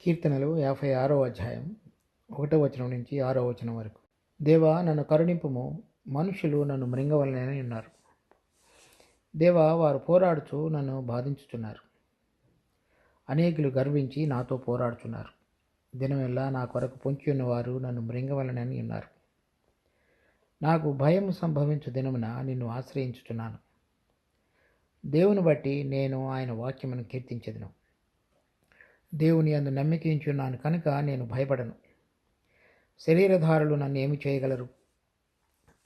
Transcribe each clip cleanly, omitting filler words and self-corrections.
కీర్తనలు 56వ అధ్యాయం 1వ వచనం నుంచి 6వ వచనం వరకు. దేవా, నన్ను కరుణింపుము, మనుషులు నన్ను మృంగవలనని ఉన్నారు. దేవా, వారు పోరాడుచు నన్ను బాధించుచున్నారు. అనేకులు గర్వించి నాతో పోరాడుచున్నారు. దినమెల్లా నా కొరకు పొంచి ఉన్నవారు నన్ను మృంగవలనని ఉన్నారు. నాకు భయం సంభవించు దినమున నిన్ను ఆశ్రయించుచున్నాను. దేవుని బట్టి నేను ఆయన వాక్యమును కీర్తించెదను. దేవుని యందు నమ్మికించున్నాను కనుక నేను భయపడను. శరీరధారులు నన్ను ఏమి చేయగలరు?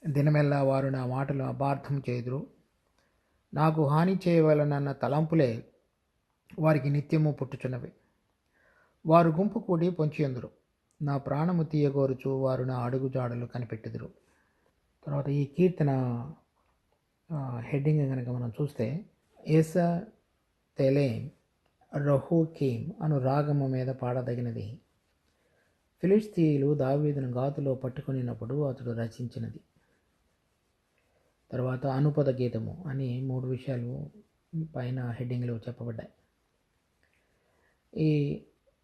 దినమెల్లా వారు నా మాటలు అపార్థం చేదురు. నాకు హాని చేయవలనన్న తలంపులే వారికి నిత్యము పుట్టుచున్నవి. వారు గుంపు కూడి పొంచియందురు. నా ప్రాణము తీయగోరుచు వారు నా అడుగుజాడలు కనిపెట్టుదురు. తర్వాత ఈ కీర్తన హెడ్డింగ్ కనుక మనం చూస్తే, ఏసా తెలేం రహూకీం అను రాగము మీద పాడదగినది. ఫిలిష్తీయులు దావీదును గాతులో పట్టుకునినప్పుడు అతడు రచించినది. తర్వాత అనుపద గీతము అని 3 విషయాలు పైన హెడ్డింగ్లో చెప్పబడ్డాయి. ఈ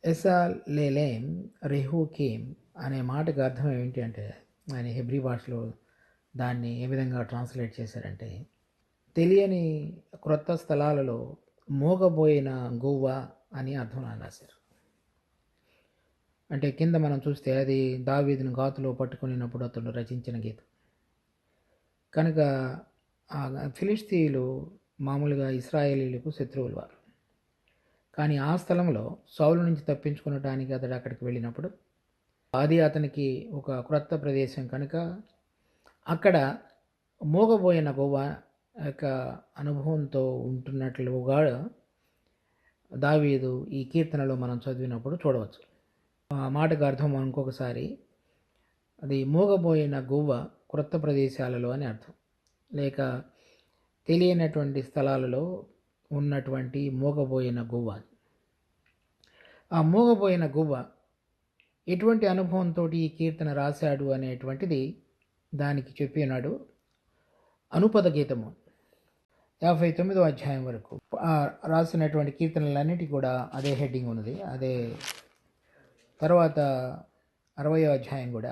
ఎసాలేలేం రెహూకీం అనే మాటకు అర్థం ఏంటి అంటే, ఆయన హెబ్రీ భాషలో దాన్ని ఏ విధంగా ట్రాన్స్లేట్ చేశారంటే, తెలియని క్రొత్త స్థలాలలో మోగబోయిన గువ్వ అని అర్థం రాశారు. అంటే కింద మనం చూస్తే అది దావీదును గాతులో పట్టుకునినప్పుడు అతడు రచించిన గీతం కనుక ఫిలిష్తీయులు మామూలుగా ఇశ్రాయేలీలకు శత్రువులు వారు. కానీ ఆ స్థలంలో సౌలు నుంచి తప్పించుకునడానికి అతడు అక్కడికి వెళ్ళినప్పుడు అది అతనికి ఒక క్రొత్త ప్రదేశం కనుక అక్కడ మోగబోయిన గువ్వ యొక్క అనుభవంతో ఉంటున్నట్లుగా దావీదు ఈ కీర్తనలో మనం చదివినప్పుడు చూడవచ్చు. ఆ మాటకు అర్థం ఇంకొకసారి, అది మోగబోయిన గువ్వ క్రొత్త ప్రదేశాలలో అని అర్థం, లేక తెలియనటువంటి స్థలాలలో ఉన్నటువంటి మోగబోయిన గువ్వ. ఆ మోగబోయిన గువ్వ ఎటువంటి అనుభవంతో ఈ కీర్తన రాశాడు అనేటువంటిది దానికి చెప్పి ఉన్నాడు. అనుపద గీతము 59వ అధ్యాయం వరకు రాసినటువంటి కీర్తనలన్నిటి కూడా అదే హెడ్డింగ్ ఉన్నది. అదే తర్వాత 60వ అధ్యాయం కూడా,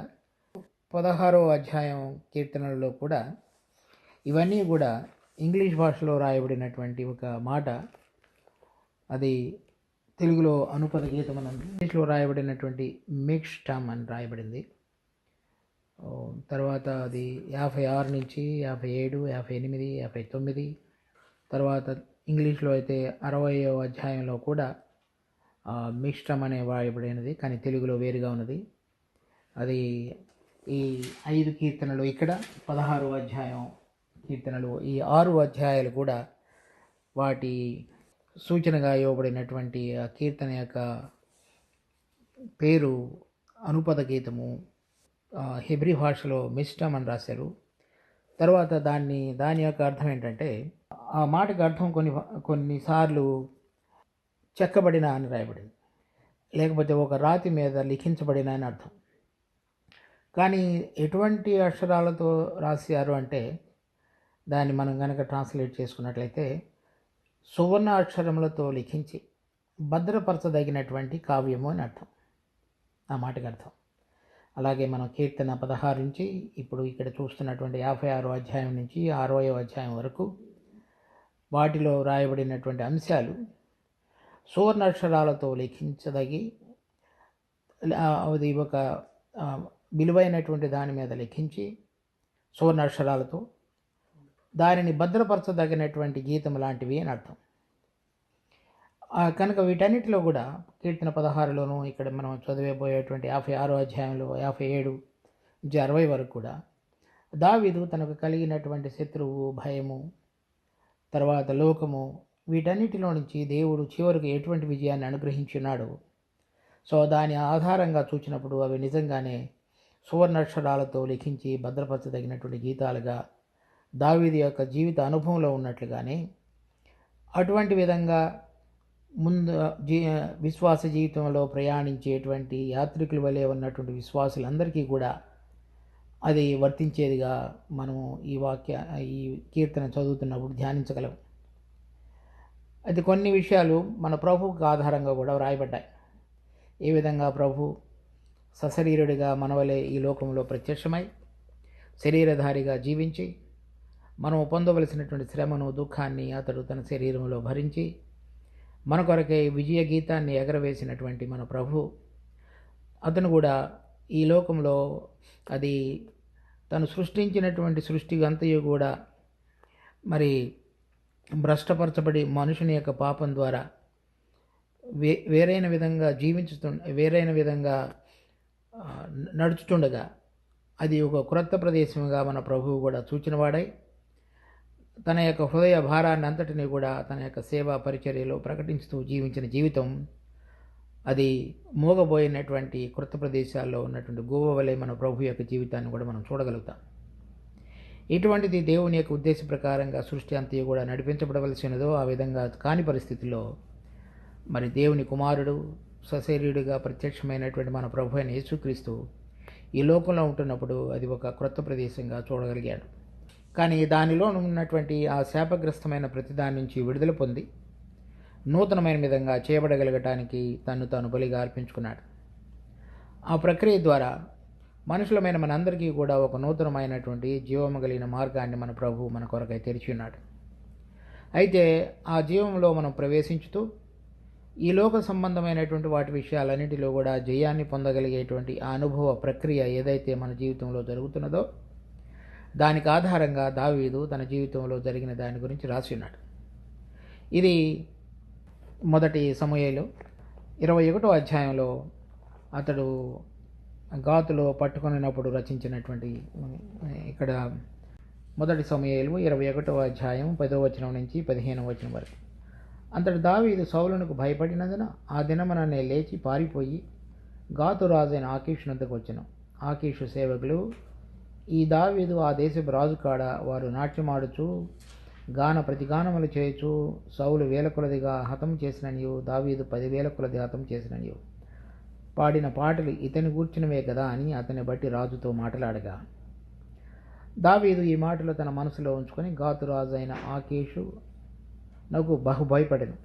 16వ అధ్యాయం కీర్తనలలో కూడా ఇవన్నీ కూడా ఇంగ్లీష్ భాషలో రాయబడినటువంటి ఒక మాట. అది తెలుగులో అనుపద గీతం అని, ఇంగ్లీష్లో రాయబడినటువంటి మిక్స్టమ్ అని రాయబడింది. తర్వాత అది 56 నుంచి 57, 58, 59. తర్వాత ఇంగ్లీష్లో అయితే 60వ అధ్యాయంలో కూడా మిక్స్టమ్ అనే రాయబడినది, కానీ తెలుగులో వేరుగా ఉన్నది. అది ఈ 5 కీర్తనలు ఇక్కడ, 16వ అధ్యాయం కీర్తనలు, ఈ 6 అధ్యాయాలు కూడా వాటి సూచనగా ఇవ్వబడినటువంటి ఆ కీర్తన యొక్క పేరు అనుపద గీతము. హెబ్రీ భాషలో మిస్టమ్ అని రాశారు. తర్వాత దాని యొక్క అర్థం ఏంటంటే, ఆ మాటకు అర్థం కొన్నిసార్లు చెక్కబడిన అని రాయబడింది, లేకపోతే ఒక రాతి మీద లిఖించబడిన అని అర్థం. కానీ ఎటువంటి అక్షరాలతో రాశారు అంటే, దాన్ని మనం కనుక ట్రాన్స్లేట్ చేసుకున్నట్లయితే సువర్ణ అక్షరములతో లిఖించి భద్రపరచదగినటువంటి కావ్యము అని అర్థం, ఆ మాటకు అర్థం. అలాగే మనం కీర్తన 16 నుంచి ఇప్పుడు ఇక్కడ చూస్తున్నటువంటి 56వ అధ్యాయం నుంచి 60వ అధ్యాయం వరకు వాటిలో రాయబడినటువంటి అంశాలు సువర్ణాక్షరాలతో లిఖించదగి, అది ఒక విలువైనటువంటి దాని మీద లిఖించి సువర్ణాక్షరాలతో దానిని భద్రపరచదగినటువంటి గీతం లాంటివి అని అర్థం. కనుక వీటన్నిటిలో కూడా కీర్తన 16లోను, ఇక్కడ మనం చదివేబోయేటువంటి 56వ అధ్యాయంలో 57 నుంచి 60 వరకు కూడా దావీదు తనకు కలిగినటువంటి శత్రువు, భయము, తర్వాత లోకము, వీటన్నిటిలో నుంచి దేవుడు చివరికి ఎటువంటి విజయాన్ని అనుగ్రహించున్నాడు. సో దాని ఆధారంగా చూసినప్పుడు అవి నిజంగానే సువర్ణాక్షరాలతో లిఖించి భద్రపరచదగినటువంటి గీతాలుగా దావీదు యొక్క జీవిత అనుభవంలో ఉన్నట్లుగానే, అటువంటి విధంగా ముందు విశ్వాస జీవితంలో ప్రయాణించేటువంటి యాత్రికుల వలె ఉన్నటువంటి విశ్వాసులందరికీ కూడా అది వర్తించేదిగా మనము ఈ కీర్తన చదువుతున్నప్పుడు ధ్యానించగలం. అది కొన్ని విషయాలు మన ప్రభువుకు ఆధారంగా కూడా వ్రాయబడ్డాయి. ఈ విధంగా ప్రభు సశరీరుడిగా మనవలే ఈ లోకంలో ప్రత్యక్షమై శరీరధారిగా జీవించి మనం పొందవలసినటువంటి శ్రమను దుఃఖాన్ని అతడు తన శరీరంలో భరించి మన కొరకే విజయ గీతాన్ని ఎగరవేసినటువంటి మన ప్రభు అతను కూడా ఈ లోకంలో అది తను సృష్టించినటువంటి సృష్టి అంతయు కూడా మరి భ్రష్టపరచబడి మనుషుని యొక్క పాపం ద్వారా వేరైన విధంగా నడుచుతుండగా అది ఒక క్రొత్త ప్రదేశంగా మన ప్రభువు కూడా సూచనవాడై తన యొక్క హృదయ భారాన్ని అంతటినీ కూడా తన యొక్క సేవా పరిచర్యలో ప్రకటించుతూ జీవించిన జీవితం అది మోగబోయినటువంటి క్రొత్త ప్రదేశాల్లో ఉన్నటువంటి గోవ వలె మన ప్రభు యొక్క జీవితాన్ని కూడా మనం చూడగలుగుతాం. ఇటువంటిది దేవుని యొక్క ఉద్దేశ ప్రకారంగా సృష్టి అంతయు కూడా నడిపించబడవలసినదో ఆ విధంగా కాని పరిస్థితుల్లో మరి దేవుని కుమారుడు సశరీరుడిగా ప్రత్యక్షమైనటువంటి మన ప్రభు అయిన యేసుక్రీస్తు ఈ లోకంలో ఉంటున్నప్పుడు అది ఒక క్రొత్త ప్రదేశంగా చూడగలిగాడు. కానీ దానిలో ఉన్నటువంటి ఆ శాపగ్రస్తమైన ప్రతిదాని నుంచి విడుదల పొంది నూతనమైన విధంగా చేయబడగలగటానికి తాను బలిగా అర్పించుకున్నాడు. ఆ ప్రక్రియ ద్వారా మనుషులమైన మనందరికీ కూడా ఒక నూతనమైనటువంటి జీవము కలిగిన మార్గాన్ని మన ప్రభు మన కొరకై తెరిచి ఉన్నాడు. అయితే ఆ జీవంలో మనం ప్రవేశించుతూ ఈ లోక సంబంధమైనటువంటి వాటి విషయాలన్నింటిలో కూడా జయాన్ని పొందగలిగేటువంటి ఆ అనుభవ ప్రక్రియ ఏదైతే మన జీవితంలో జరుగుతున్నదో దానికి ఆధారంగా దావీదు తన జీవితంలో జరిగిన దాని గురించి రాసి ఉన్నాడు. ఇది మొదటి సమూయేలు 21వ అధ్యాయంలో అతడు గాతులో పట్టుకొనినప్పుడు రచించినటువంటి ఇక్కడ మొదటి సమూయేలు 21వ అధ్యాయం 10వ వచనం నుంచి 15వ వచనం వరకు. అంతటి దావీదు సౌలునకు భయపడినందున ఆ దినముననే లేచి పారిపోయి గాతు రాజైన ఆకీషు వద్దకు వచ్చెను. ఆకీషు సేవకులు ఈ దావీదు ఆ దేశపు రాజు కాడ వారు నాట్యమాడుచు గాన ప్రతిగానములు చేయొచ్చు సౌలు 1000 కొలదిగా హతం చేసిననియు దావీదు 10,000 కొలది హతం చేసిననియు పాడిన పాటలు ఇతని గూర్చినవే కదా అని అతని బట్టి రాజుతో మాట్లాడగా దావీదు ఈ మాటలు తన మనసులో ఉంచుకొని గాతు రాజు అయిన ఆకీషు నాకు భయపడెను.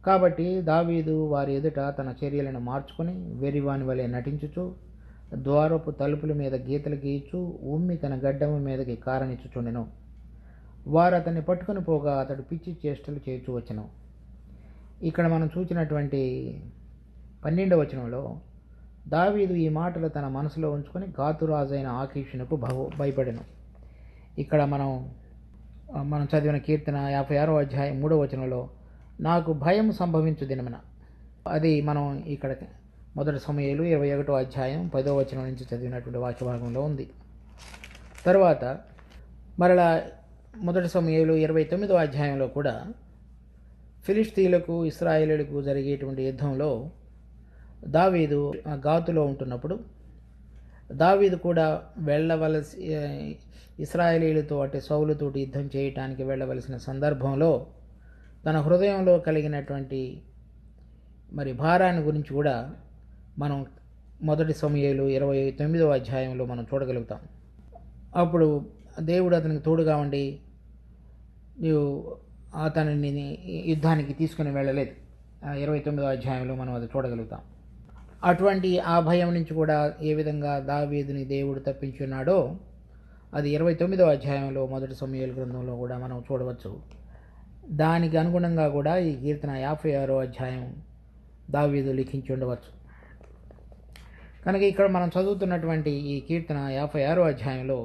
కాబట్టి దావీదు వారి ఎదుట తన చర్యలను మార్చుకొని వెర్రివాని వలె నటించుచు ద్వారపు తలుపుల మీద గీతలు గీయచు ఉమ్మి తన గడ్డము మీదకి కారణిచ్చుచుండెను. వారు అతన్ని పట్టుకొని పోగా అతడు పిచ్చి చేష్టలు చేయుచు వచ్చెను. ఇక్కడ మనం చూసినటువంటి 12వ వచనంలో దావీదు ఈ మాటలు తన మనసులో ఉంచుకొని గాతురాజైన ఆకీషునకు భయపడెను. ఇక్కడ మనం చదివిన కీర్తన 56వ అధ్యాయం 3వ వచనంలో నాకు భయం సంభవించు దినమున, అది మనం ఇక్కడ మొదటి సమూయేలు 21వ అధ్యాయం 10వ వచనం నుంచి చదివినటువంటి వాక్య భాగంలో ఉంది. తర్వాత మరలా మొదటి సమూయేలు 29వ అధ్యాయంలో కూడా ఫిలిష్తీయులకు ఇశ్రాయేలీయులకు జరిగేటువంటి యుద్ధంలో దావీదు గాతులో ఉంటున్నప్పుడు దావీదు కూడా ఇశ్రాయేలీయులతో అంటే సౌలుతోటి యుద్ధం చేయటానికి వెళ్ళవలసిన సందర్భంలో తన హృదయంలో కలిగినటువంటి మరి భారాన్ని గురించి కూడా మనం మొదటి సమూయేలు 29వ అధ్యాయంలో మనం చూడగలుగుతాం. అప్పుడు దేవుడు అతనికి తోడుగా ఉండి నీవు అతనిని యుద్ధానికి తీసుకుని వెళ్ళలేదు. 29వ అధ్యాయంలో మనం అది చూడగలుగుతాం. అటువంటి ఆ భయం నుంచి కూడా ఏ విధంగా దావీదుని దేవుడు తప్పించున్నాడో అది 29వ అధ్యాయంలో మొదటి సమూయేలు గ్రంథంలో కూడా మనం చూడవచ్చు. దానికి అనుగుణంగా కూడా ఈ కీర్తన 56వ అధ్యాయం దావీదు లిఖించి ఉండవచ్చు. కనుక ఇక్కడ మనం చదువుతున్నటువంటి ఈ కీర్తన 56వ అధ్యాయంలో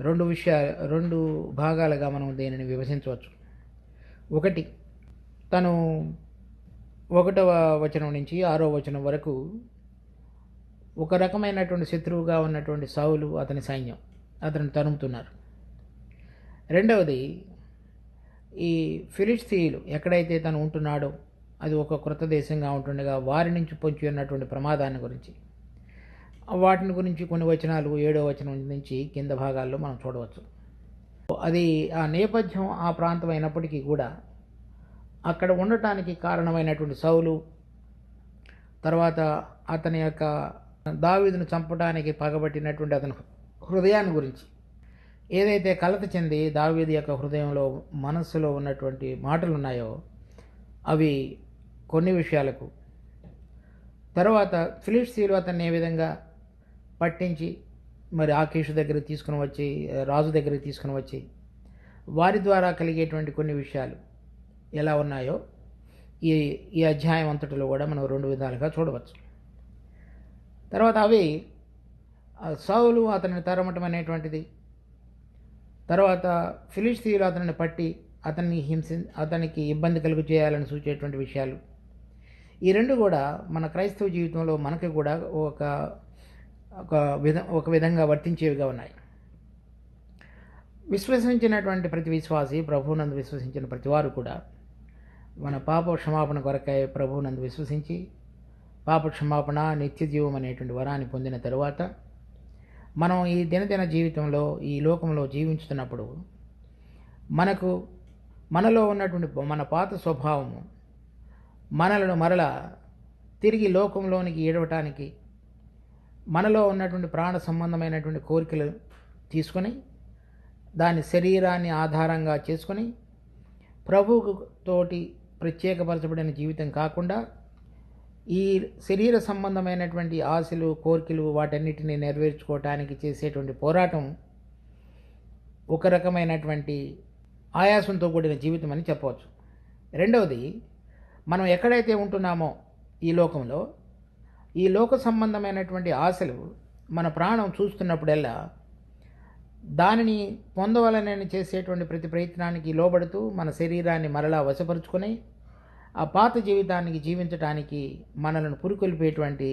రెండు భాగాలుగా మనం దీనిని విభజించవచ్చు. ఒకటి, తను 1వ వచనం నుంచి 6వ వచనం వరకు ఒక రకమైనటువంటి శత్రువుగా ఉన్నటువంటి సౌలు అతని సైన్యం అతను తరుముతున్నారు. రెండవది, ఈ ఫిలిష్తీయులు ఎక్కడైతే తను ఉంటున్నాడో అది ఒక క్రొత్త దేశంగా ఉంటుండగా వారి నుంచి పొంచి ఉన్నటువంటి ప్రమాదాన్ని గురించి, వాటిని గురించి కొన్ని వచనాలు 7వ వచనం నుంచి కింద భాగాల్లో మనం చూడవచ్చు. అది ఆ నేపథ్యం ఆ ప్రాంతం అయినప్పటికీ కూడా అక్కడ ఉండటానికి కారణమైనటువంటి సౌలు, తర్వాత అతని యొక్క దావీదును చంపడానికి పగబట్టినటువంటి అతని హృదయాన్ని గురించి, ఏదైతే కలత చెంది దావీదు యొక్క హృదయంలో మనస్సులో ఉన్నటువంటి మాటలు ఉన్నాయో అవి కొన్ని విషయాలకు తర్వాత ఫిలిష్తీయులు అతన్ని ఏ విధంగా పట్టించి మరి ఆకీషు దగ్గరికి తీసుకుని వచ్చి, రాజు దగ్గరికి తీసుకుని వచ్చి వారి ద్వారా కలిగేటువంటి కొన్ని విషయాలు ఎలా ఉన్నాయో ఈ ఈ అధ్యాయం అంతటిలో కూడా మనం 2 విధాలుగా చూడవచ్చు. తర్వాత అవి సౌలు అతనిని తరమటం అనేటువంటిది, తర్వాత ఫిలిష్తీయులు అతనిని పట్టి అతనికి ఇబ్బంది కలుగు చేయాలని సూచేటువంటి విషయాలు, ఈ 2 కూడా మన క్రైస్తవ జీవితంలో మనకి కూడా ఒక విధంగా వర్తించేవిగా ఉన్నాయి. విశ్వసించినటువంటి ప్రతి విశ్వాసి, ప్రభువునందు విశ్వసించిన ప్రతి వారు కూడా మన పాప క్షమాపణ కొరకై ప్రభువునందు విశ్వసించి పాప క్షమాపణ, నిత్య జీవం అనేటువంటి వరాన్ని పొందిన తరువాత మనం ఈ దినదిన జీవితంలో ఈ లోకంలో జీవించుతున్నప్పుడు మనలో ఉన్నటువంటి మన పాత స్వభావము మనలను మరలా తిరిగి లోకంలోనికి ఏడవటానికి, మనలో ఉన్నటువంటి ప్రాణ సంబంధమైనటువంటి కోరికలు తీసుకొని దాని శరీరాన్ని ఆధారంగా చేసుకొని ప్రభువుతోటి ప్రత్యేకపరచబడిన జీవితం కాకుండా ఈ శరీర సంబంధమైనటువంటి ఆశలు, కోరికలు వాటన్నిటిని నెరవేర్చుకోవటానికి చేసేటువంటి పోరాటం ఒక రకమైనటువంటి ఆయాసంతో కూడిన జీవితం అని చెప్పవచ్చు. రెండవది, మనం ఎక్కడైతే ఉంటున్నామో ఈ లోకంలో ఈ లోక సంబంధమైనటువంటి ఆశలు మన ప్రాణం చూస్తున్నప్పుడల్లా దానిని పొందవలనని చేసేటువంటి ప్రతి ప్రయత్నానికి లోబడుతూ మన శరీరాన్ని మరలా వశపరుచుకొని ఆ పాత జీవితానికి జీవించడానికి మనలను పురికొల్పేటువంటి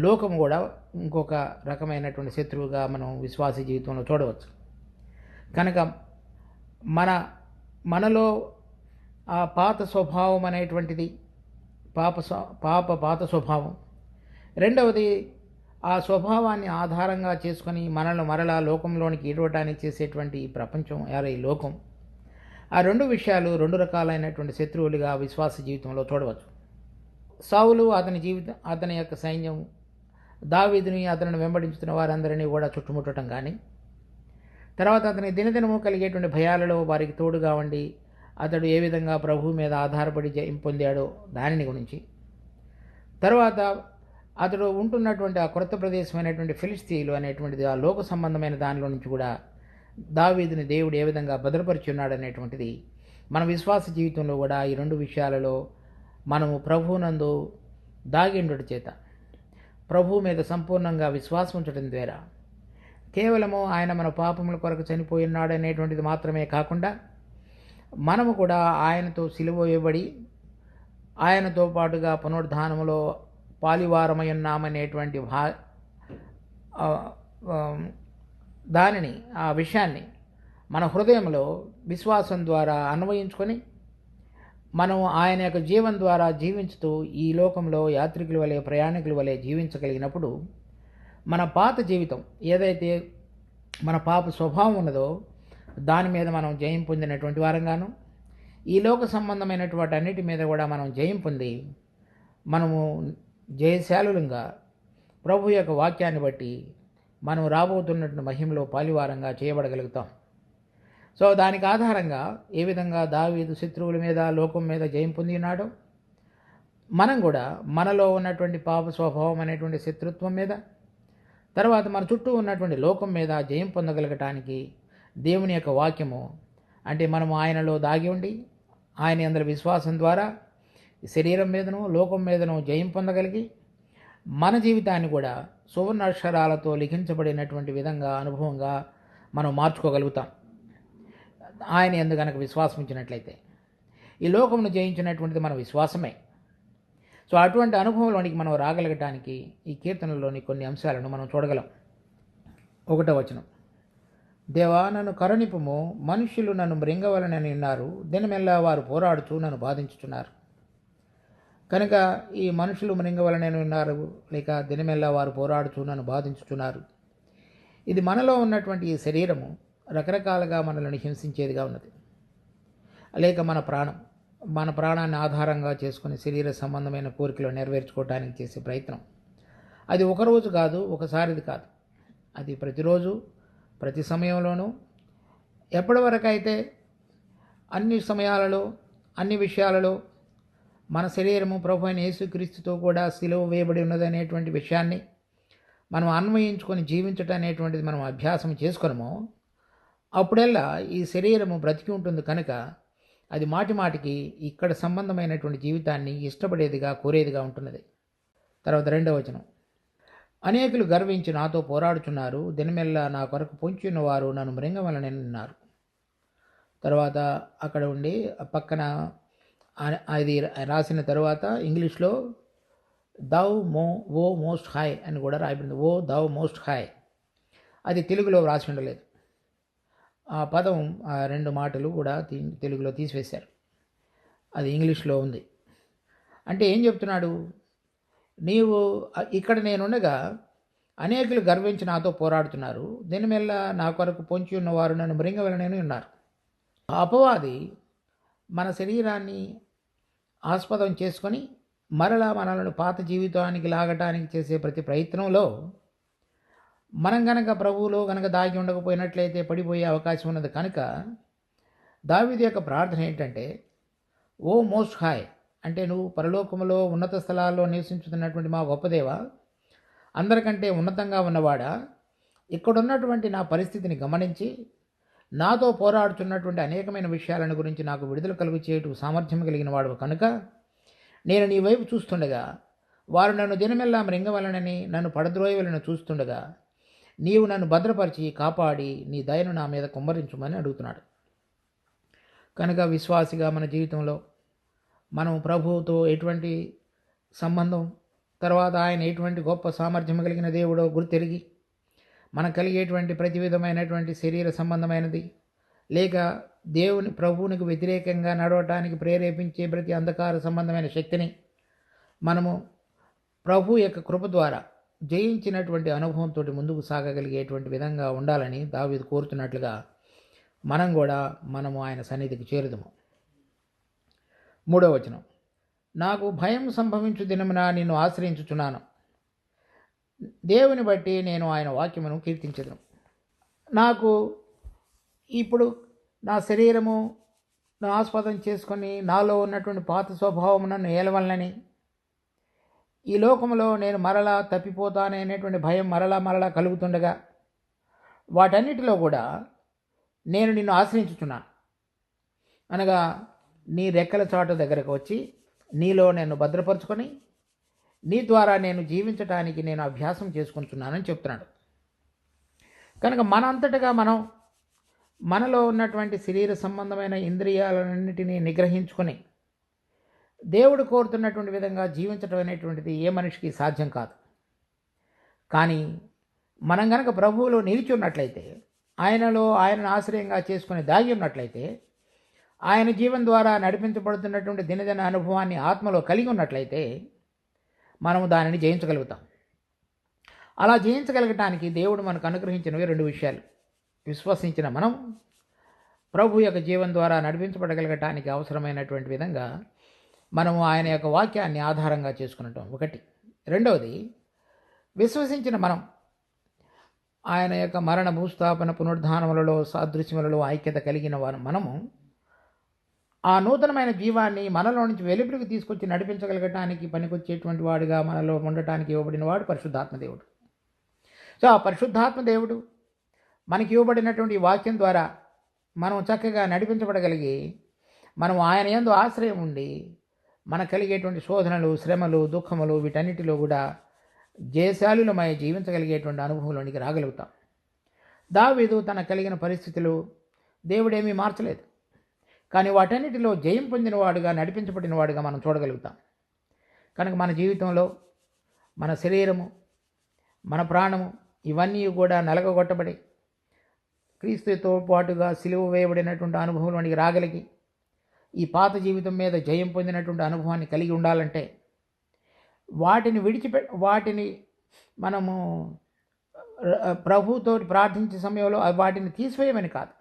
లోకం కూడా ఇంకొక రకమైనటువంటి శత్రువుగా మనం విశ్వాస జీవితంలో చూడవచ్చు. కనుక మనలో ఆ పాత స్వభావం అనేటువంటిది పాత స్వభావం. రెండవది, ఆ స్వభావాన్ని ఆధారంగా చేసుకొని మనల్ని మరలా లోకంలోనికి ఈడవటానికి చేసేటువంటి ఈ ప్రపంచం, ఈ లోకం, ఆ 2 విషయాలు 2 రకాలైనటువంటి శత్రువులుగా విశ్వాస జీవితంలో చూడవచ్చు. సౌలు అతని యొక్క సైన్యం దావీదుని అతనిని వెంబడించుతున్న వారందరినీ కూడా చుట్టుముట్టడం కానీ, తర్వాత అతని దినదినము కలిగేటువంటి భయాలలో వారికి తోడుగా ఉండి అతడు ఏ విధంగా ప్రభువు మీద ఆధారపడి జయం పొందాడో దానిని గురించి, తర్వాత అతడు ఉంటున్నటువంటి ఆ కొత్త ప్రదేశమైనటువంటి ఫిలిష్తీయులు అనేటువంటిది ఆ లోక సంబంధమైన దానిలో నుంచి కూడా దావీదుని దేవుడు ఏ విధంగా భద్రపరిచి ఉన్నాడనేటువంటిది మన విశ్వాస జీవితంలో కూడా ఈ 2 విషయాలలో మనము ప్రభువునందు దాగిండుట చేత, ప్రభువు మీద సంపూర్ణంగా విశ్వాసం ఉంచడం ద్వారా కేవలము ఆయన మన పాపముల కొరకు చనిపోయి ఉన్నాడు అనేటువంటిది మాత్రమే కాకుండా మనము కూడా ఆయనతో సిలువ వేయబడి ఆయనతో పాటుగా పునరుద్ధానములో పాలివారమై ఉన్నామనేటువంటి ఆ విషయాన్ని మన హృదయంలో విశ్వాసం ద్వారా అన్వయించుకొని మనం ఆయన యొక్క జీవం ద్వారా జీవించుతూ ఈ లోకంలో యాత్రికుల వలె, ప్రయాణికుల వలె జీవించగలిగినప్పుడు మన పాత జీవితం ఏదైతే మన పాప స్వభావం ఉన్నదో దాని మీద మనం జయం పొందినటువంటి వారంగాను, ఈ లోక సంబంధమైనటువంటి అన్నిటి మీద కూడా మనం జయం పొంది మనము జయశాలులంగా ప్రభు యొక్క వాక్యాన్ని బట్టి మనం రాబోతున్నటువంటి మహిమలో పాలివారంగా చేయబడగలుగుతాం. సో దానికి ఆధారంగా ఏ విధంగా దావీదు శత్రువుల మీద, లోకం మీద జయం పొంది ఉన్నాడో మనం కూడా మనలో ఉన్నటువంటి పాప స్వభావం అనేటువంటి శత్రుత్వం మీద, తర్వాత మన చుట్టూ ఉన్నటువంటి లోకం మీద జయం పొందగలగటానికి దేవుని యొక్క వాక్యము, అంటే మనము ఆయనలో దాగి ఉండి ఆయన అందరి విశ్వాసం ద్వారా శరీరం మీదను లోకం మీదను జయం పొందగలిగి మన జీవితాన్ని కూడా సువర్ణాక్షరాలతో లిఖించబడినటువంటి విధంగా అనుభవంగా మనం మార్చుకోగలుగుతాం ఆయన యందు గనక విశ్వాసం ఉంచినట్లయితే. ఈ లోకమును జయించినటువంటిది మన విశ్వాసమే. సో అటువంటి అనుభవంలోనికి మనం రాగలగటానికి ఈ కీర్తనలోని కొన్ని అంశాలను మనం చూడగలం. 1వ వచనం, దేవా నన్ను కరుణింపుము, మనుష్యులు నన్ను మృంగవలనని ఉన్నారు, దినమెల్లా వారు పోరాడుచూ నన్ను బాధించుతున్నారు. కనుక ఈ మనుషులు మృంగవలనని ఉన్నారు, లేక దినమెల్లా వారు పోరాడుచూ నన్ను బాధించుతున్నారు. ఇది మనలో ఉన్నటువంటి ఈ శరీరము రకరకాలుగా మనల్ని హింసించేదిగా ఉన్నది. లేక మన ప్రాణాన్ని ఆధారంగా చేసుకుని శరీర సంబంధమైన కోరికలు నెరవేర్చుకోవడానికి చేసే ప్రయత్నం, అది ఒకరోజు కాదు, ఒకసారిది కాదు, అది ప్రతిరోజు ప్రతి సమయంలోనూ ఎప్పటి వరకు అయితే అన్ని సమయాలలో అన్ని విషయాలలో మన శరీరము ప్రభు అయిన యేసుక్రీస్తుతో కూడా సిలువ వేయబడి ఉన్నదనేటువంటి విషయాన్ని మనం అన్వయించుకొని జీవించటం అనేటువంటిది మనం అభ్యాసం చేసుకున్నామో అప్పుడల్లా ఈ శరీరము బ్రతికి ఉంటుంది కనుక అది మాటి మాటికి ఇక్కడ సంబంధమైనటువంటి జీవితాన్ని ఇష్టపడేదిగా కోరేదిగా ఉంటున్నది. తర్వాత 2వ వచనం, అనేకులు గర్వించి నాతో పోరాడుచున్నారు, దినమెల్లా నా కొరకు పొంచి ఉన్నవారు నన్ను మృంగవలనన్నారు. తర్వాత అక్కడ ఉండి పక్కన అది రాసిన తర్వాత ఇంగ్లీష్లో దౌ ఓ మోస్ట్ హై అని కూడా రాయబడింది. ఓ దౌ మోస్ట్ హై, అది తెలుగులో రాసి ఉండలేదు. ఆ పదం 2 మాటలు కూడా తెలుగులో తీసివేశారు, అది ఇంగ్లీష్లో ఉంది. అంటే ఏం చెప్తున్నాడు, నీవు ఇక్కడ నేనుండగా అనేకులు గర్వించి నాతో పోరాడుతున్నారు, దినమెల్లా నా కొరకు పొంచి ఉన్నవారు నన్ను మృంగవలనని ఉన్నారు. అపవాది మన శరీరాన్ని ఆస్పదం చేసుకొని మరలా మనలను పాత జీవితానికి లాగటానికి చేసే ప్రతి ప్రయత్నంలో మనం గనక ప్రభువులో గనక దాగి ఉండకపోయినట్లయితే పడిపోయే అవకాశం ఉన్నది. కనుక దావీదు యొక్క ప్రార్థన ఏంటంటే, ఓ మోస్ట్ హై, అంటే నువ్వు పరలోకములో ఉన్నత స్థలాల్లో నివసించుతున్నటువంటి మా గొప్పదేవ, అందరికంటే ఉన్నతంగా ఉన్నవాడా, ఇక్కడున్నటువంటి నా పరిస్థితిని గమనించి నాతో పోరాడుతున్నటువంటి అనేకమైన విషయాలను గురించి నాకు విడుదల కలుగు చేయుటకు సామర్థ్యం కలిగిన వాడు కనుక నేను నీ వైపు చూస్తుండగా వారు నన్ను దినమెల్లా మృంగవలనని నన్ను పడద్రోయవలను చూస్తుండగా నీవు నన్ను భద్రపరిచి కాపాడి నీ దయను నా మీద కుమ్మరించుమని అడుగుతున్నాడు. కనుక విశ్వాసిగా మన జీవితంలో మనం ప్రభువుతో ఎటువంటి సంబంధం, తర్వాత ఆయన ఎటువంటి గొప్ప సామర్థ్యం కలిగిన దేవుడో గుర్తెరిగి మనకు కలిగేటువంటి ప్రతి విధమైనటువంటి శరీర సంబంధమైనది లేక ప్రభువునికి వ్యతిరేకంగా నడవటానికి ప్రేరేపించే ప్రతి అంధకార సంబంధమైన శక్తిని మనము ప్రభు యొక్క కృప ద్వారా జయించినటువంటి అనుభవంతో ముందుకు సాగగలిగేటువంటి విధంగా ఉండాలని దావీదు కోరుతున్నట్లుగా మనము ఆయన సన్నిధికి చేరుదము. 3వ వచనం, నాకు భయం సంభవించు దినమున నిన్ను ఆశ్రయించుచున్నాను, దేవుని బట్టి నేను ఆయన వాక్యమును కీర్తించదును. నాకు ఇప్పుడు నా శరీరము ఆస్పదం చేసుకొని నాలో ఉన్నటువంటి పాత స్వభావం నన్ను ఏలవలనని, ఈ లోకంలో నేను మరలా తప్పిపోతాననేటువంటి భయం మరలా కలుగుతుండగా వాటన్నిటిలో కూడా నేను నిన్ను ఆశ్రయించుచున్నాను. అనగా నీ రెక్కల చాటు దగ్గరకు వచ్చి నీలో నేను భద్రపరుచుకొని నీ ద్వారా నేను జీవించటానికి నేను అభ్యాసం చేసుకుంటున్నానని చెప్తున్నాడు. కనుక మనంతటగా మనలో ఉన్నటువంటి శరీర సంబంధమైన ఇంద్రియాలన్నింటినీ నిగ్రహించుకొని దేవుడు కోరుతున్నటువంటి విధంగా జీవించడం అనేటువంటిది ఏ మనిషికి సాధ్యం కాదు. కానీ మనం గనక ప్రభువులో నిలిచి ఉన్నట్లయితే, ఆయనను ఆశ్రయంగా చేసుకుని దాగి ఉన్నట్లయితే, ఆయన జీవన ద్వారా నడిపించబడుతున్నటువంటి దినదిన అనుభవాన్ని ఆత్మలో కలిగి ఉన్నట్లయితే మనము దానిని జయించగలుగుతాం. అలా జయించగలగటానికి దేవుడు మనకు అనుగ్రహించినవి 2 విషయాలు. విశ్వసించిన మనం ప్రభు యొక్క జీవన ద్వారా నడిపించబడగలగటానికి అవసరమైనటువంటి విధంగా మనము ఆయన యొక్క వాక్యాన్ని ఆధారంగా చేసుకునటం ఒకటి. 2వది, విశ్వసించిన మనం ఆయన యొక్క మరణ భూస్థాపన పునరుద్ధానములలో సాదృశ్యములలో ఐక్యత కలిగిన మనము ఆ నూతనమైన జీవాన్ని మనలో నుంచి వెలుపలికి తీసుకొచ్చి నడిపించగలగటానికి పనికొచ్చేటువంటి వాడుగా మనలో ఉండటానికి ఇవ్వబడిన వాడు పరిశుద్ధాత్మ దేవుడు. సో ఆ పరిశుద్ధాత్మ దేవుడు మనకి ఇవ్వబడినటువంటి వాక్యం ద్వారా మనం చక్కగా నడిపించబడగలిగి మనం ఆయన యందు ఆశ్రయం ఉండి మనకు కలిగేటువంటి శోధనలు, శ్రమలు, దుఃఖములు వీటన్నిటిలో కూడా జయశాలులమై జీవించగలిగేటువంటి అనుభవంలోనికి రాగలుగుతాం. దావీదు తన కలిగిన పరిస్థితులు దేవుడేమీ మార్చలేదు, కానీ వాటన్నిటిలో జయం పొందినవాడుగా, నడిపించబడినవాడుగా మనం చూడగలుగుతాం. కనుక మన జీవితంలో మన శరీరము, మన ప్రాణము ఇవన్నీ కూడా నలగగొట్టబడి క్రీస్తుతో పాటుగా సిలువ వేయబడినటువంటి అనుభవంలోనికి రాగలిగి ఈ పాత జీవితం మీద జయం పొందినటువంటి అనుభవాన్ని కలిగి ఉండాలంటే వాటిని మనము ప్రభుతో ప్రార్థించే సమయంలో వాటిని తీసివేయమని కాదు,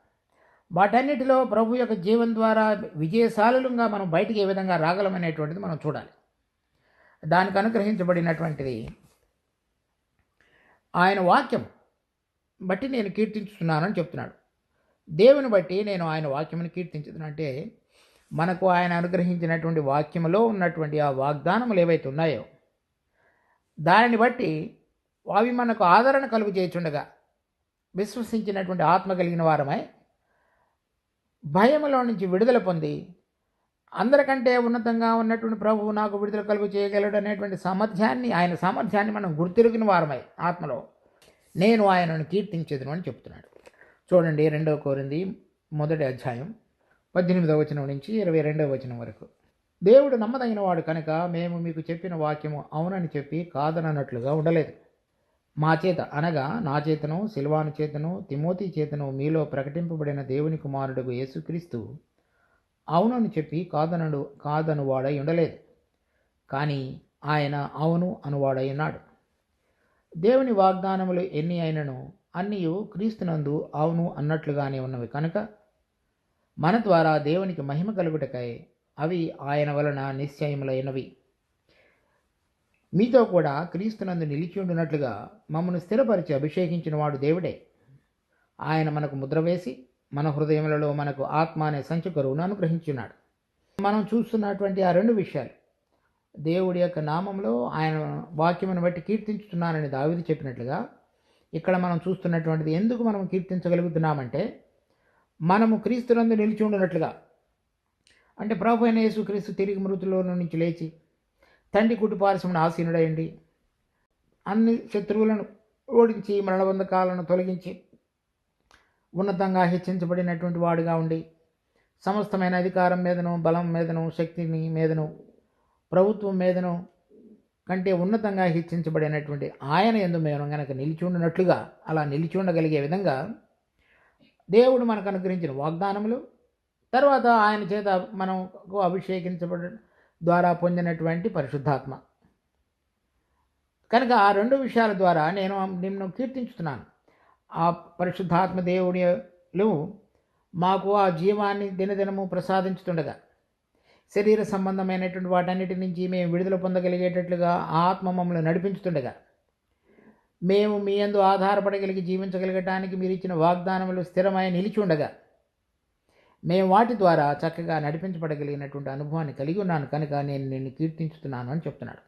వాటన్నిటిలో ప్రభు యొక్క జీవన ద్వారా విజయశాలులుగా మనం బయటికి ఏ విధంగా రాగలమనేటువంటిది మనం చూడాలి. దానికి అనుగ్రహించబడినటువంటిది ఆయన వాక్యం బట్టి నేను కీర్తించుతున్నానని చెప్తున్నాడు. దేవుని బట్టి నేను ఆయన వాక్యమును కీర్తించుతున్నా అంటే మనకు ఆయన అనుగ్రహించినటువంటి వాక్యములో ఉన్నటువంటి ఆ వాగ్దానములు ఏవైతే ఉన్నాయో దానిని బట్టి అవి మనకు ఆదరణ కలుగు చేయుచుండగా విశ్వసించినటువంటి ఆత్మ కలిగిన వారమై భయములో నుంచి విడుదల పొంది అందరికంటే ఉన్నతంగా ఉన్నటువంటి ప్రభువు నాకు విడుదల కలుగు చేయగలడు అనేటువంటి ఆయన సామర్థ్యాన్ని మనం గుర్తిరిగిన వారమై ఆత్మలో నేను ఆయనను కీర్తించేదను అని చెప్తున్నాడు. చూడండి 2 కొరింథీ 1:18 నుంచి 22 వరకు. దేవుడు నమ్మదగిన వాడు కనుక మేము మీకు చెప్పిన వాక్యము అవునని చెప్పి కాదనన్నట్లుగా ఉండలేదు. మా చేత అనగా నా చేతను, సిల్వాను చేతను, తిమోతి చేతను మీలో ప్రకటింపబడిన దేవుని కుమారుడు యేసుక్రీస్తు అవునని చెప్పి కాదనువాడై ఉండలేదు, కానీ ఆయన అవును అనువాడై ఉన్నాడు. దేవుని వాగ్దానములు ఎన్ని అయినను అన్నీయు క్రీస్తునందు అవును అన్నట్లుగానే ఉన్నవి కనుక మన ద్వారా దేవునికి మహిమ కలుగుటకై అవి ఆయన వలన నిశ్చయములైనవి. మీతో కూడా క్రీస్తునందు నిలిచి ఉండినట్లుగా మమ్మను స్థిరపరిచి అభిషేకించిన వాడు దేవుడే. ఆయన మనకు ముద్ర వేసి మన హృదయములలో మనకు ఆత్మ అనే సంచుకరువును అనుగ్రహించున్నాడు. మనం చూస్తున్నటువంటి ఆ 2 విషయాలు, దేవుడి యొక్క నామంలో ఆయన వాక్యమును బట్టి కీర్తించుతున్నానని దావీదు చెప్పినట్లుగా ఇక్కడ మనం చూస్తున్నటువంటిది ఎందుకు మనం కీర్తించగలుగుతున్నామంటే మనము క్రీస్తునందు నిలిచి ఉండినట్లుగా. అంటే ప్రభు అయిన యేసుక్రీస్తు తిరిగి మృతుల్లో నుంచి లేచి తండ్రి కుటుంబారసమును ఆసీనుడయండి అన్ని శత్రువులను ఓడించి మరణబంధకాలను తొలగించి ఉన్నతంగా హెచ్చించబడినటువంటి వాడుగా ఉండి సమస్తమైన అధికారం మీదను, బలం మీదను, శక్తిని మీదను, ప్రభుత్వం మీదను కంటే ఉన్నతంగా హెచ్చించబడినటువంటి ఆయన యందు మేము కనుక నిలిచి ఉండినట్లుగా, అలా నిలిచి ఉండగలిగే విధంగా దేవుడు మనకు అనుగ్రహించిన వాగ్దానములు, తర్వాత ఆయన చేత మనకు అభిషేకించబడ ద్వారా పొందినటువంటి పరిశుద్ధాత్మ కనుక ఆ 2 విషయాల ద్వారా నేను నిన్ను కీర్తించుతున్నాను. ఆ పరిశుద్ధాత్మ దేవుడు మాకు ఆ జీవాన్ని దినదినము ప్రసాదించుతుండగా శరీర సంబంధమైనటువంటి వాటన్నిటి నుంచి మేము విడుదల పొందగలిగేటట్లుగా ఆత్మ మమ్మల్ని నడిపించుతుండగా మేము మీ యందు ఆధారపడగలిగి జీవించగలగటానికి మీరు ఇచ్చిన వాగ్దానములు స్థిరమై నిలిచి ఉండగా మేము వాటి ద్వారా చక్కగా నడిపించబడగలిగినటువంటి అనుభవాన్ని కలిగి ఉన్నాను కనుక నేను నిన్ను కీర్తించుతున్నాను అని చెప్తున్నాడు.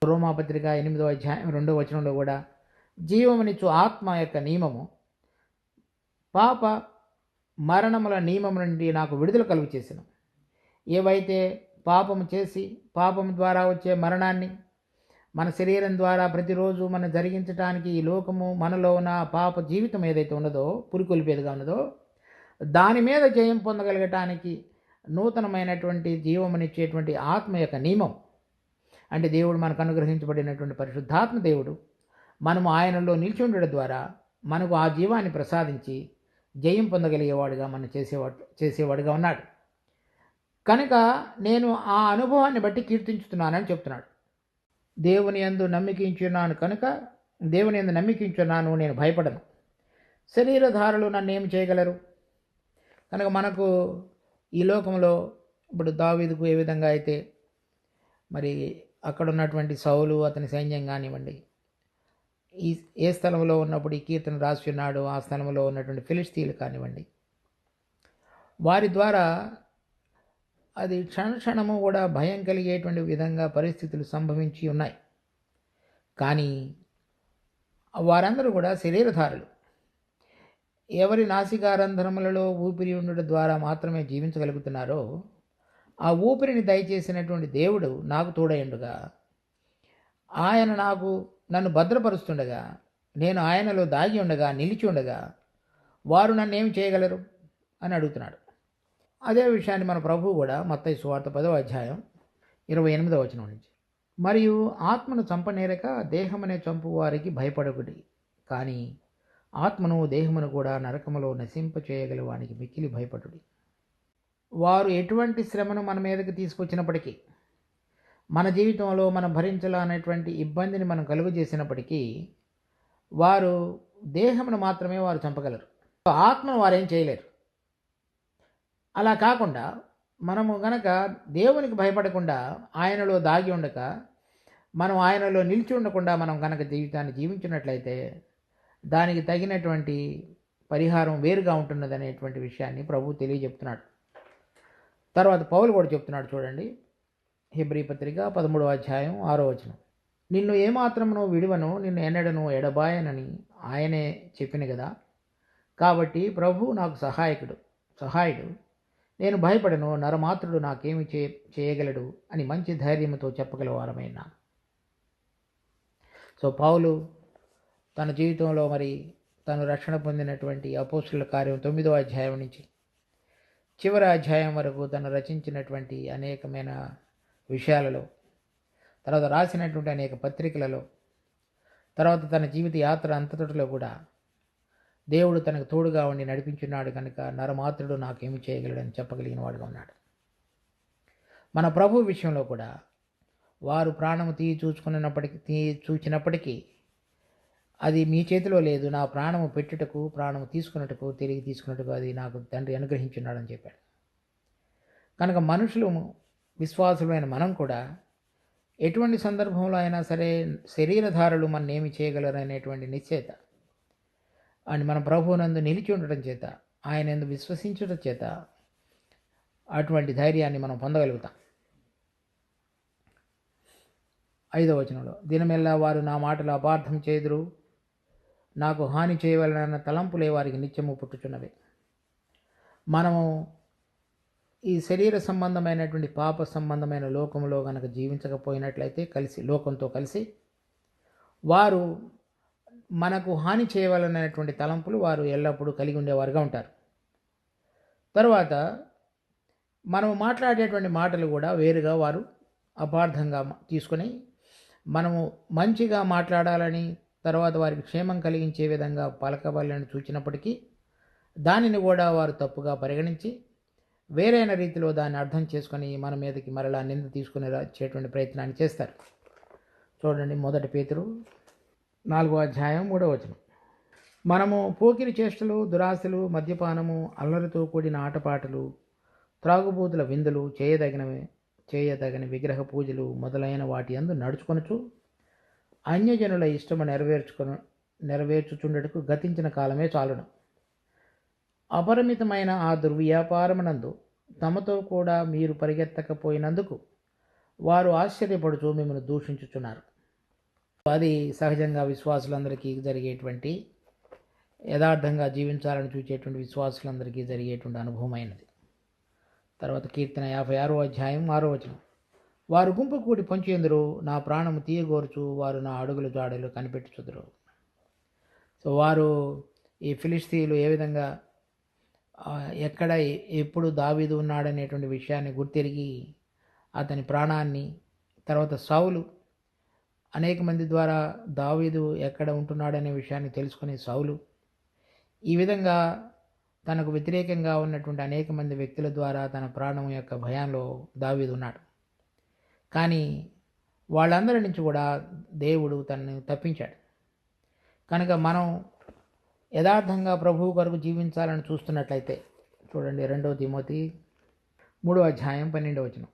రోమాపత్రిక 8:2 కూడా జీవమునిచ్చు ఆత్మ యొక్క నియమము పాప మరణముల నియమం నుండి నాకు విడుదల కలుగు చేసిన. ఏవైతే పాపము చేసి పాపము ద్వారా వచ్చే మరణాన్ని మన శరీరం ద్వారా ప్రతిరోజు మనం జరిగించడానికి ఈ లోకము మనలో ఉన్న పాప జీవితం ఏదైతే ఉన్నదో, పురికొల్పేదిగా ఉన్నదో, దాని మీద జయం పొందగలగటానికి నూతనమైనటువంటి జీవమునిచ్చేటువంటి ఆత్మ యొక్క నియమం అంటే దేవుడు మనకు అనుగ్రహించబడినటువంటి పరిశుద్ధాత్మ దేవుడు మనము ఆయనలో నిలిచి ఉండడం ద్వారా మనకు ఆ జీవాన్ని ప్రసాదించి జయం పొందగలిగేవాడుగా మనం చేసేవాడుగా ఉన్నాడు. కనుక నేను ఆ అనుభవాన్ని బట్టి కీర్తించుతున్నానని చెప్తున్నాడు. దేవుని యందు నమ్మికించున్నాను కనుక దేవుని యందు నమ్మికించున్నాను, నేను భయపడను. శరీరధారులు నన్ను ఏమి చేయగలరు? కనుక మనకు ఈ లోకంలో ఇప్పుడు దావీదుకు ఏ విధంగా అయితే మరి అక్కడ ఉన్నటువంటి సౌలు అతని సైన్యం కానివ్వండి, ఏ స్థలంలో ఉన్నప్పుడు ఈ కీర్తన రాసి ఉన్నాడో ఆ స్థలంలో ఉన్నటువంటి ఫిలిస్తీన్లు కానివ్వండి, వారి ద్వారా అది క్షణక్షణము కూడా భయం కలిగేటువంటి విధంగా పరిస్థితులు సంభవించి ఉన్నాయి. కానీ వారందరూ కూడా శరీరధారులు. ఎవరి నాసికారంధ్రములలో ఊపిరి ఉండడం ద్వారా మాత్రమే జీవించగలుగుతున్నారో ఆ ఊపిరిని దయచేసినటువంటి దేవుడు నాకు తోడయుండగా ఆయన నన్ను భద్రపరుస్తుండగా నేను ఆయనలో దాగి ఉండగా నిలిచి ఉండగా వారు నన్ను ఏమి చేయగలరు అని అడుగుతున్నాడు. అదే విషయాన్ని మన ప్రభువు కూడా మత్తయి సువార్త 10:28 నుంచి, మరియు ఆత్మను చంపనేరక దేహమనే చంపు వారికి భయపడకుడి, కానీ ఆత్మను దేహమును కూడా నరకములో నశింపచేయగల వానికి మిక్కిలి భయపడుడి. వారు ఎటువంటి శ్రమను మన మీదకి తీసుకొచ్చినప్పటికీ, మన జీవితంలో మనం భరించాలనేటువంటి ఇబ్బందిని మనం కలుగజేసినప్పటికీ వారు దేహమును మాత్రమే వారు చంపగలరు, ఆత్మను వారేం చేయలేరు. అలా కాకుండా మనము గనక దేవునికి భయపడకుండా ఆయనలో దాగి ఉండక మనం ఆయనలో నిలిచి ఉండకుండా మనం కనుక జీవితాన్ని జీవించినట్లయితే దానికి తగినటువంటి పరిహారం వేరుగా ఉంటున్నదనేటువంటి విషయాన్ని ప్రభువు తెలియజెప్తున్నాడు. తర్వాత పౌలు కూడా చెప్తున్నాడు చూడండి, హెబ్రీ పత్రిక 13వ అధ్యాయం 6వ వచనం. నిన్ను ఏమాత్రమును విడువను, నిన్ను ఎన్నడను ఎడబాయనని ఆయనే చెప్పిన కదా. కాబట్టి ప్రభు నాకు సహాయుడు, నేను భయపడను, నరమాత్రుడు నాకేమి చేయగలడు అని మంచి ధైర్యంతో చెప్పగలవారమైన. సో పౌలు తన జీవితంలో మరి తను రక్షణ పొందినటువంటి అపోస్తుల కార్యం 9వ అధ్యాయం నుంచి చివరి అధ్యాయం వరకు తను రచించినటువంటి అనేకమైన విషయాలలో, తర్వాత రాసినటువంటి అనేక పత్రికలలో, తర్వాత తన జీవిత యాత్ర అంతటిలో కూడా దేవుడు తనకు తోడుగా ఉండి నడిపించున్నాడు కనుక నరమాత్రుడు నాకేమి చేయగలడని చెప్పగలిగిన వాడుగా ఉన్నాడు. మన ప్రభు విషయంలో కూడా వారు ప్రాణము చూచినప్పటికీ అది మీ చేతిలో లేదు, నా ప్రాణము పెట్టుటకు ప్రాణము తీసుకున్నట్టుకు తిరిగి తీసుకున్నట్టుకు అది నాకు తండ్రి అనుగ్రహించున్నాడని చెప్పాడు. కనుక మనుషులు విశ్వాసులైన మనం కూడా ఎటువంటి సందర్భంలో అయినా సరే శరీరధారులు మన ఏమి చేయగలరు అనేటువంటి నిశ్చయత అని మన ప్రభువునందు నిలిచి ఉండటం చేత, ఆయన యందు విశ్వసించడం చేత అటువంటి ధైర్యాన్ని మనం పొందగలుగుతాం. 5వ వచనంలో, దినమెల్లా వారు నా మాటలు అపార్థం చేదురు, నాకు హాని చేయవలనన్న తలంపులే వారికి నిత్యము పుట్టుచున్నవి. మనము ఈ శరీర సంబంధమైనటువంటి పాప సంబంధమైన లోకంలో కనుక జీవించకపోయినట్లయితే లోకంతో కలిసి వారు మనకు హాని చేయవలనటువంటి తలంపులు వారు ఎల్లప్పుడూ కలిగి ఉండేవారుగా ఉంటారు. తర్వాత మనము మాట్లాడేటువంటి మాటలు కూడా వేరుగా వారు అపార్థంగా తీసుకొని మనము మంచిగా మాట్లాడాలని, తర్వాత వారికి క్షేమం కలిగించే విధంగా పలకవాలని చూచినప్పటికీ దానిని కూడా వారు తప్పుగా పరిగణించి వేరైన రీతిలో దాన్ని అర్థం చేసుకొని మన మీదకి మరలా నింద తీసుకుని వచ్చేటువంటి ప్రయత్నాన్ని చేస్తారు. చూడండి, 1 పేతురు 4వ అధ్యాయం 3వ వచనం. మనము పోకిరి చేష్టలు, దురాశలు, మద్యపానము, అల్లరితో కూడిన ఆటపాటలు, త్రాగుబోతుల విందులు, చేయదగని విగ్రహ పూజలు మొదలైన వాటి యందు నడుచుకొనుచు అన్యజనుల ఇష్టము నెరవేర్చుచుండటకు గతించిన కాలమే చాలును. అపరిమితమైన ఆ దుర్వ్యాపారమునందు తమతో కూడా మీరు పరిగెత్తకపోయినందుకు వారు ఆశ్చర్యపడుచు మిమ్మల్ని దూషించుచున్నారు. అది సహజంగా విశ్వాసులందరికీ జరిగేటువంటి, యథార్థంగా జీవించాలని చూచేటువంటి విశ్వాసులందరికీ జరిగేటువంటి అనుభవమైనది. తర్వాత కీర్తన 56వ అధ్యాయం 6వ వచనం. వారు గుంపు కూడి పొంచియందురు, నా ప్రాణము తీయగోరుచు వారు నా అడుగుల జాడలు కనిపెట్టుచుదురు. సో వారు ఈ ఫిలిస్తీయులు ఏ విధంగా ఎక్కడ ఎప్పుడు దావీదు ఉన్నాడనేటువంటి విషయాన్ని గుర్తిరిగి అతని ప్రాణాన్ని, తర్వాత సౌలు అనేక మంది ద్వారా దావీదు ఎక్కడ ఉంటున్నాడనే విషయాన్ని తెలుసుకునే సౌలు ఈ విధంగా తనకు వ్యతిరేకంగా ఉన్నటువంటి అనేక మంది వ్యక్తుల ద్వారా తన ప్రాణం యొక్క భయంలో దావీదు ఉన్నాడు. కానీ వాళ్ళందరి నుంచి కూడా దేవుడు తనని తప్పించాడు. కనుక మనం యథార్థంగా ప్రభువు కొరకు జీవించాలని చూస్తున్నట్లయితే చూడండి, 2వ తిమోతి 3వ అధ్యాయం 12వ వచనం.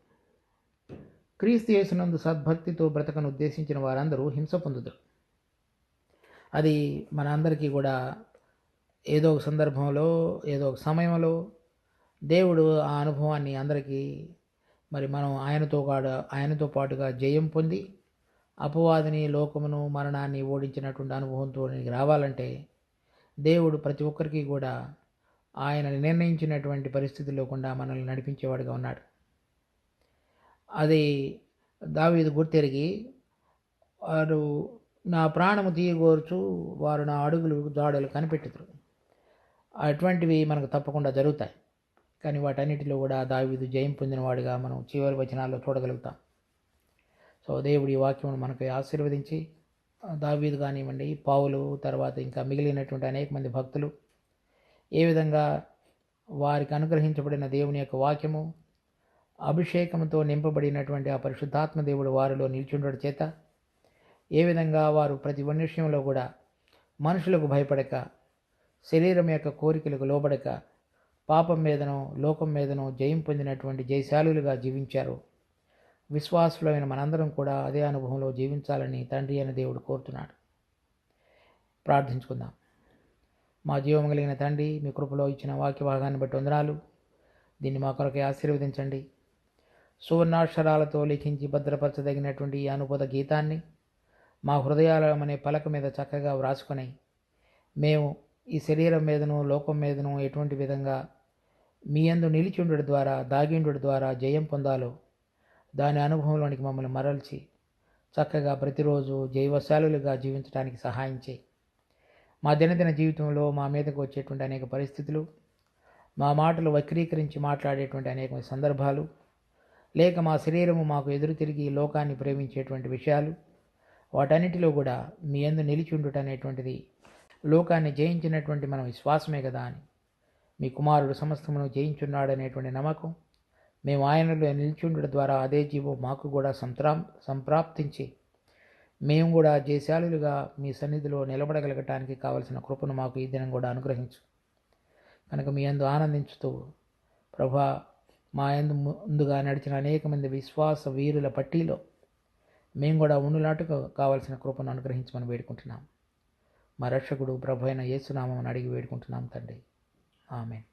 క్రీస్తు యేసునందు సద్భక్తితో బ్రతకను ఉద్దేశించిన వారందరూ హింస పొందుతారు. అది మన అందరికీ కూడా ఏదో ఒక సందర్భంలో, ఏదో ఒక సమయంలో దేవుడు ఆ అనుభవాన్ని అందరికీ మరి మనం ఆయనతో పాటుగా జయం పొంది అపవాదిని, లోకమును, మరణాన్ని ఓడించినటువంటి అనుభవంతో రావాలంటే దేవుడు ప్రతి ఒక్కరికి కూడా ఆయన నిర్ణయించినటువంటి పరిస్థితుల్లో కూడా మనల్ని నడిపించేవాడుగా ఉన్నాడు. అది దావీదు గుర్తెరిగి వారు నా ప్రాణము తీయగోర్చు వారు నా అడుగులు జాడలు కనిపెట్టుతారు. అటువంటివి మనకు తప్పకుండా జరుగుతాయి. కానీ వాటన్నిటిలో కూడా దావీదు జయం పొందినవాడిగా మనం చివరి వచనాల్లో చూడగలుగుతాం. సో దేవుడి వాక్యమును మనకు ఆశీర్వదించి దావీదు కానివ్వండి, పౌలు, తర్వాత ఇంకా మిగిలినటువంటి అనేక మంది భక్తులు ఏ విధంగా వారికి అనుగ్రహించబడిన దేవుని యొక్క వాక్యము అభిషేకంతో నింపబడినటువంటి ఆ పరిశుద్ధాత్మ దేవుడు వారిలో నిల్చుండడం చేత ఏ విధంగా వారు ప్రతి విషయంలో కూడా మనుషులకు భయపడక, శరీరం యొక్క కోరికలకు లోబడక, పాపం మీదనో లోకం మీదనో జయం పొందినటువంటి జయశాలులుగా జీవించారు. విశ్వాసులైన మనందరం కూడా అదే అనుభవంలో జీవించాలని తండ్రి అయిన దేవుడు కోరుతున్నాడు. ప్రార్థించుకుందాం. మా జీవం కలిగిన తండ్రి, మీ కృపలో ఇచ్చిన వాక్య భాగాన్ని బట్టి వందనాలు. దీన్ని మా కొరకే ఆశీర్వదించండి. సువర్ణాక్షరాలతో లిఖించి భద్రపరచదగినటువంటి ఈ అనుభూత గీతాన్ని మా హృదయాలమనే పలక మీద చక్కగా వ్రాసుకొని మేము ఈ శరీరం మీదను లోకం మీదను ఎటువంటి విధంగా మీ యందు నిలిచిండుడి ద్వారా దాగిండుడి ద్వారా జయం పొందాలో దాని అనుభవంలోనికి మమ్మల్ని మరల్చి చక్కగా ప్రతిరోజు జైవశాలులుగా జీవించడానికి సహాయం చేయి. మా దినదిన జీవితంలో మా మీదకు వచ్చేటువంటి అనేక పరిస్థితులు, మా మాటలు వక్రీకరించి మాట్లాడేటువంటి అనేక సందర్భాలు, లేక మా శరీరము మాకు ఎదురు తిరిగి లోకాన్ని ప్రేమించేటువంటి విషయాలు, వాటన్నిటిలో కూడా మీ యందు నిలిచిండుట అనేటువంటిది లోకాన్ని జయించినటువంటి మన విశ్వాసమే కదా అని, మీ కుమారుడు సమస్తమును జయించున్నాడనేటువంటి నమ్మకం మేము ఆయనలో నిలిచిండుట ద్వారా అదే జీవం మాకు కూడా సంప్రాప్తించి మేము కూడా జయశాలులుగా మీ సన్నిధిలో నిలబడగలగటానికి కావలసిన కృపను మాకు ఈ దినం కూడా అనుగ్రహించు. కనుక మీ యందు ఆనందించుతూ ప్రభా, మా యందు ముందుగా నడిచిన అనేక మంది విశ్వాస వీరుల పట్టీలో మేము కూడా ఉండులాటుకు కావలసిన కృపను అనుగ్రహించమని వేడుకుంటున్నాం. మా రక్షకుడు ప్రభు అయిన యేసునామం అడిగి వేడుకుంటున్నాం తండ్రి. ఆమేన్.